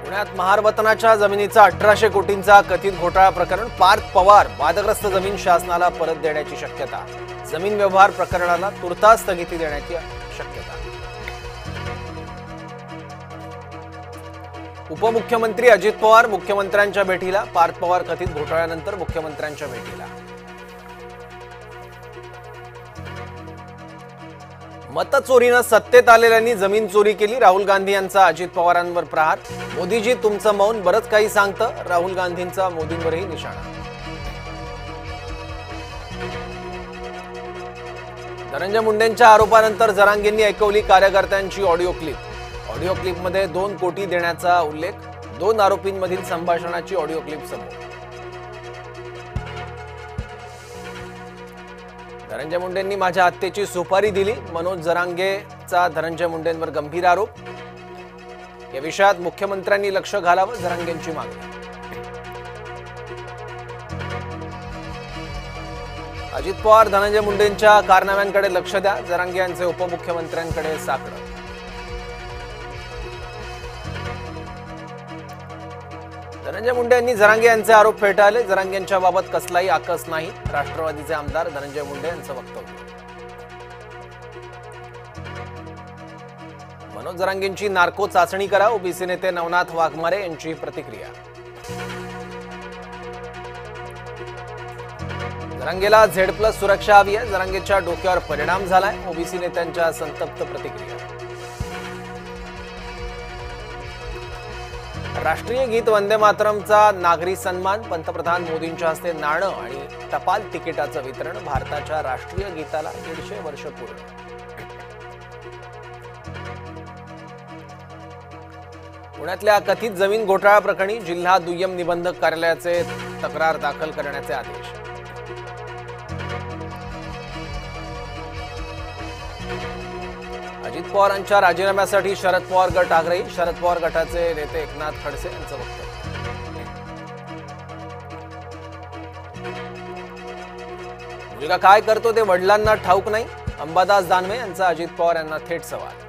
पुण्यात महारवतनाच्या जमिनीचा 1800 कोटींचा कथित घोटाळा प्रकरण पार्थ पवार वादग्रस्त जमीन शासनाला परत देण्याची शक्यता। जमीन व्यवहार प्रकरणाला तुर्तास स्थगिती देण्याची शक्यता। उपमुख्यमंत्री अजित पवार मुख्यमंत्र्यांच्या भेटीला। पार्थ पवार कथित घोटाळ्यानंतर मुख्यमंत्र्यांच्या भेटीला। मतचोरीने सत्तेत आलेल्यांनी जमीन चोरी केली। राहुल गांधी यांचा अजित पवारांवर प्रहार। मोदीजी तुमचं मौन बरंच काही सांगतं। राहुल गांधींचा मोदींवरही निशाणा। धनंजय मुंडेंच्या आरोपानंतर जरांगेंनी ऐकवली कार्यकर्त्यांची ऑडिओ क्लिप। ऑडिओ क्लिपमध्ये 2 कोटी देण्याचा उल्लेख। 2 आरोपींमधील संभाषणाची ऑडिओ क्लिप समोर। धनंजय मुंडेंनी माझ्या हत्येची सुपारी दिली। मनोज जरांगेचा धनंजय मुंडेंवर गंभीर आरोप। या विषयात मुख्यमंत्र्यांनी लक्ष घालावं, जरांगेंची मागणी। अजित पवार धनंजय मुंडेंच्या कारनाम्यांकडे लक्ष द्या। जरांगे यांचे उपमुख्यमंत्र्यांकडे साकडं। धनंजय मुंडे यांनी जरांगे यांचे आरोप फेटाळले। जरांगे यांच्या बाबत कसलाही आकस नाही। राष्ट्रवादीचे आमदार धनंजय मुंडे यांचं वक्तव्य। मनोज जरांगेंची नार्को चाचणी करा। ओबीसी नेते नवनाथ वाघमारे यांची प्रतिक्रिया। जरांगेला Z+ सुरक्षा हवी आहे। जरांगेच्या डोक्यावर परिणाम झालाय। ओबीसी नेत्यांच्या संतप्त प्रतिक्रिया। राष्ट्रीय गीत वंदे मातरमचा नागरी सन्मान। पंतप्रधान मोदींच्या हस्ते नाणं आणि टपाल तिकिटाचं वितरण। भारताच्या राष्ट्रीय गीताला 150 वर्ष पूर्ण। पुण्यातल्या कथित जमीन घोटाळा प्रकरणी जिल्हा दुय्यम निबंधक कार्यालयाचे तक्रार दाखल करण्याचे आदेश। अजित पवारांच्या राजीनाम्यासाठी शरद पवार गट आग्रही। शरद पवार गटाचे नेते एकनाथ खडसे यांचं वक्तव्य। मुलगा काय करतो ते वडिलांना ठाऊक नाही। अंबादास दानवे यांचा अजित पवार यांना थेट सवाल।